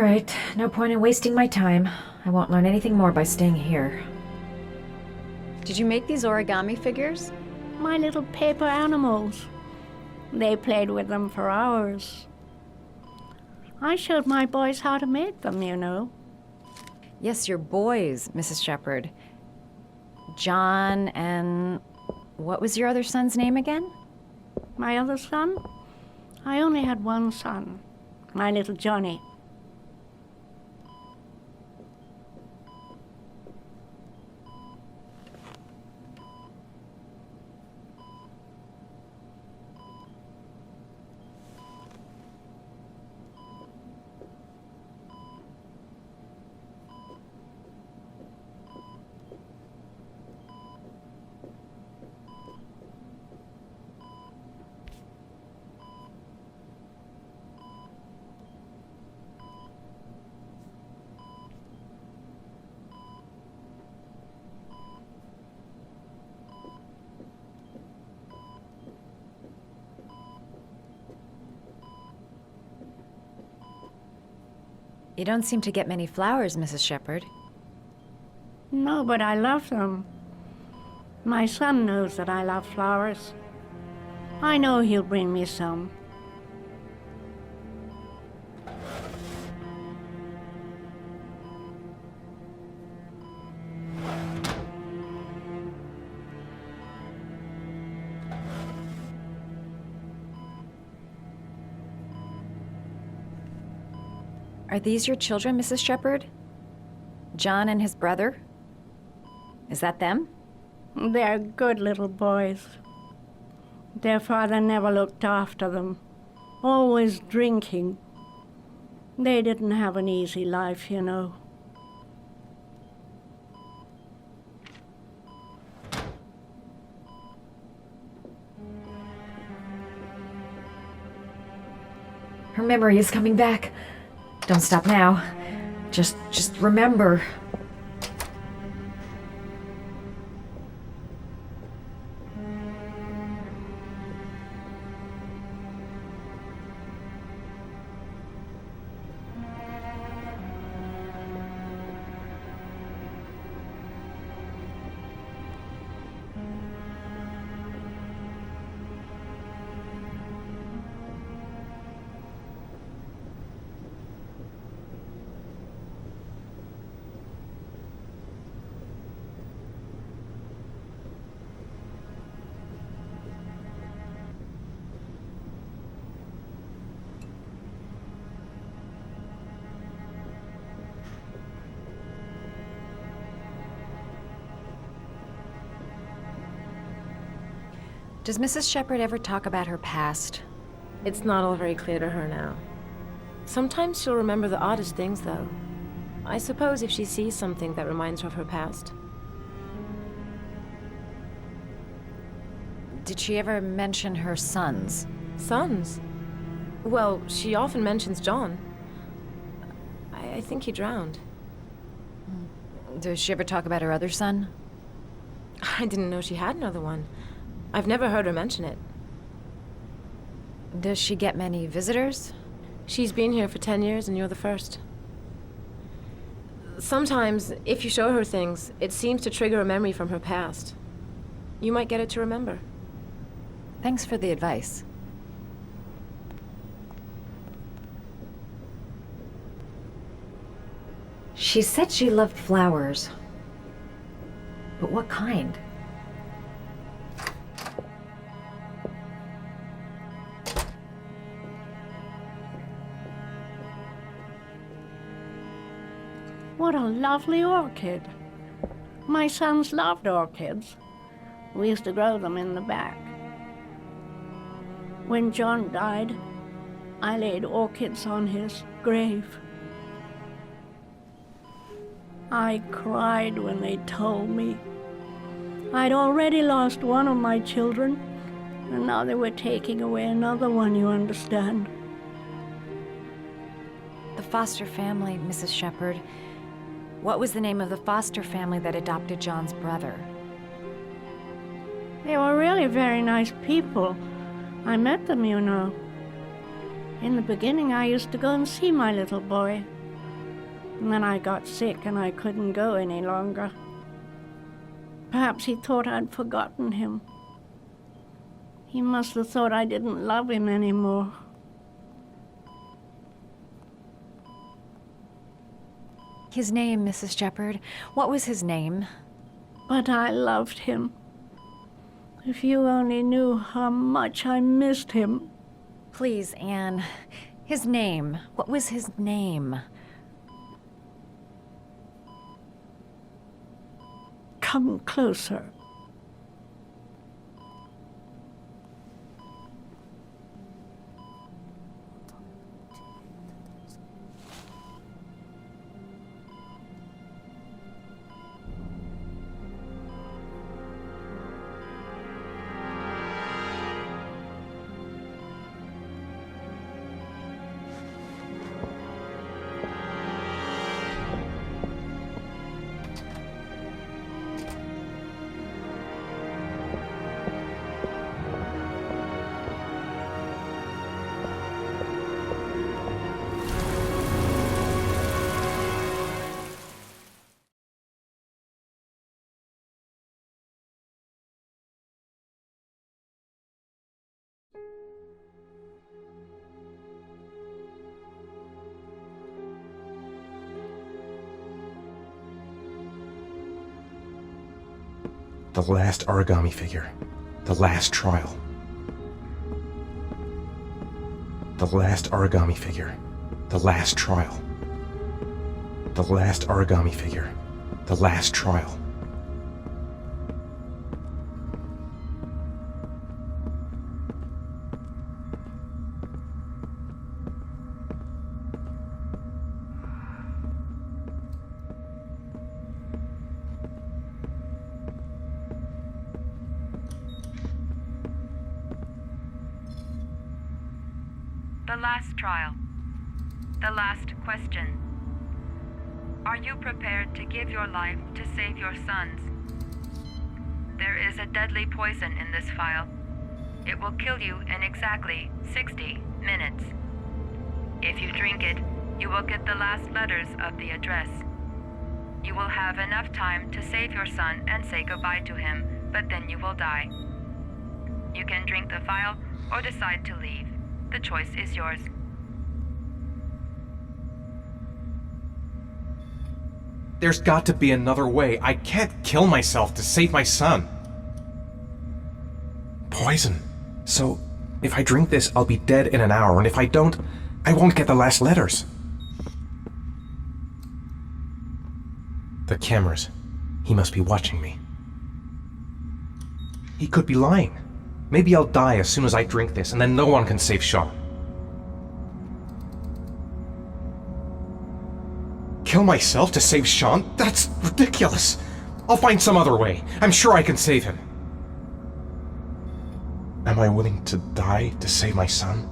right, no point in wasting my time. I won't learn anything more by staying here. Did you make these origami figures? My little paper animals. They played with them for hours. I showed my boys how to make them, you know. Yes, your boys, Mrs. Shepherd. John and... what was your other son's name again? My other son? I only had one son, my little Johnny. You don't seem to get many flowers, Mrs. Shepherd. No, but I love them. My son knows that I love flowers. I know he'll bring me some. Are these your children, Mrs. Shepherd? John and his brother? Is that them? They're good little boys. Their father never looked after them, always drinking. They didn't have an easy life, you know. Her memory is coming back. Don't stop now. Just remember. Does Mrs. Shepherd ever talk about her past? It's not all very clear to her now. Sometimes she'll remember the oddest things, though. I suppose if she sees something that reminds her of her past. Did she ever mention her sons? Sons? Well, she often mentions John. I think he drowned. Does she ever talk about her other son? I didn't know she had another one. I've never heard her mention it. Does she get many visitors? She's been here for 10 years and you're the first. Sometimes, if you show her things, it seems to trigger a memory from her past. You might get it to remember. Thanks for the advice. She said she loved flowers. But what kind? What a lovely orchid. My sons loved orchids. We used to grow them in the back. When John died, I laid orchids on his grave. I cried when they told me. I'd already lost one of my children, and now they were taking away another one, you understand. The foster family, Mrs. Shepherd. What was the name of the foster family that adopted John's brother? They were really very nice people. I met them, you know. In the beginning, I used to go and see my little boy. And then I got sick and I couldn't go any longer. Perhaps he thought I'd forgotten him. He must have thought I didn't love him anymore. His name, Mrs. Shepherd. What was his name? But I loved him. If you only knew how much I missed him. Please, Anne. His name. What was his name? Come closer. The last origami figure. The last trial. The last origami figure. The last trial. The last origami figure. The last trial. The last trial. The last question. Are you prepared to give your life to save your sons? There is a deadly poison in this file. It will kill you in exactly 60 minutes. If you drink it, you will get the last letters of the address. You will have enough time to save your son and say goodbye to him, but then you will die. You can drink the file or decide to leave. The choice is yours. There's got to be another way. I can't kill myself to save my son. Poison. So, if I drink this, I'll be dead in an hour, and if I don't, I won't get the last letters. The cameras. He must be watching me. He could be lying. Maybe I'll die as soon as I drink this, and then no one can save Sean. Kill myself to save Sean? That's ridiculous. I'll find some other way. I'm sure I can save him. Am I willing to die to save my son?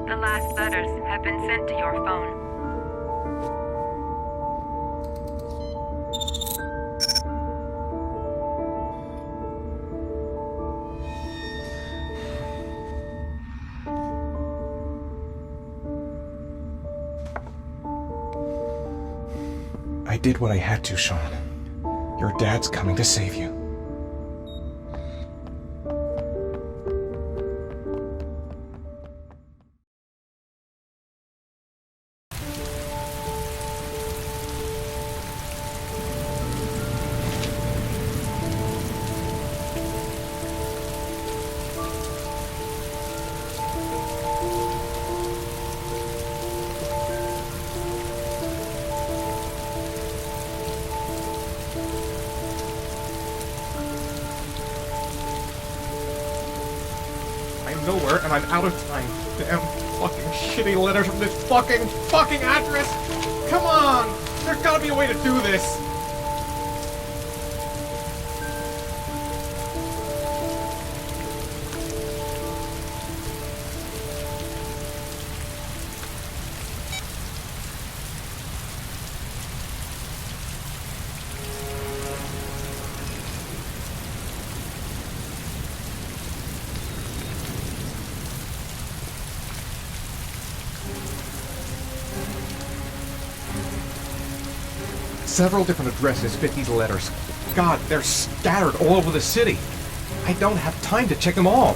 The last letters have been sent to your phone. I did what I had to, Sean. Your dad's coming to save you. I'm nowhere, and I'm out of time. Damn fucking shitty letters from this fucking address! Come on! There's gotta be a way to do this! Several different addresses fit these letters. God, they're scattered all over the city. I don't have time to check them all.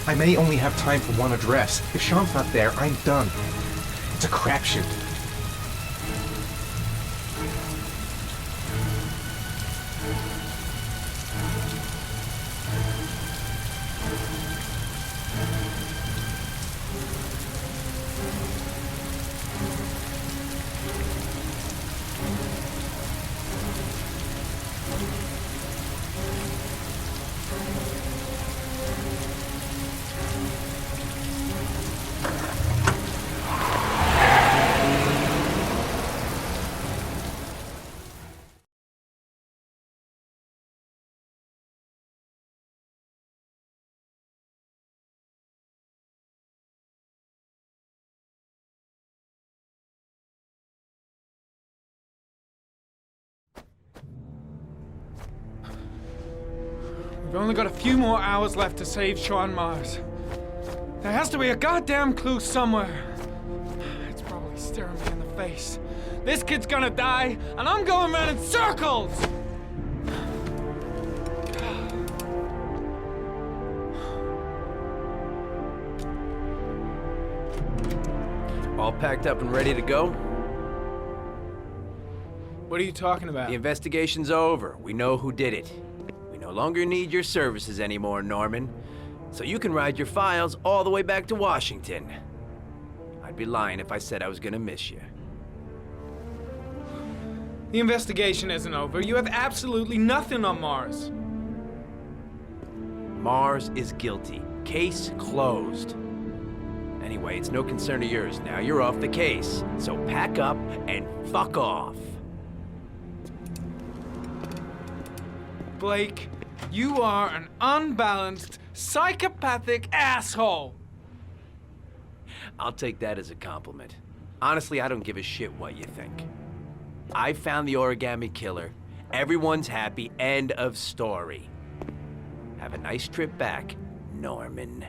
I may only have time for one address. If Sean's not there, I'm done. It's a crapshoot. We've only got a few more hours left to save Sean Mars. There has to be a goddamn clue somewhere. It's probably staring me in the face. This kid's gonna die, and I'm going around in circles! All packed up and ready to go? What are you talking about? The investigation's over. We know who did it. We no longer need your services anymore, Norman. So you can ride your files all the way back to Washington. I'd be lying if I said I was gonna miss you. The investigation isn't over. You have absolutely nothing on Mars. Mars is guilty. Case closed. Anyway, it's no concern of yours now. You're off the case. So pack up and fuck off. Blake, you are an unbalanced, psychopathic asshole! I'll take that as a compliment. Honestly, I don't give a shit what you think. I found the origami killer. Everyone's happy. End of story. Have a nice trip back, Norman.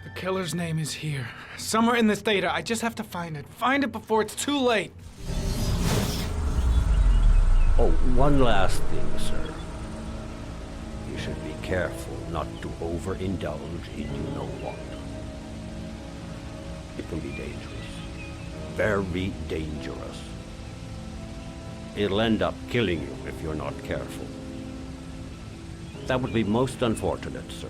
The killer's name is here. Somewhere in this data. I just have to find it. Find it before it's too late. Oh, one last thing, sir. You should be careful not to overindulge in you know what. It can be dangerous. Very dangerous. It'll end up killing you if you're not careful. That would be most unfortunate, sir.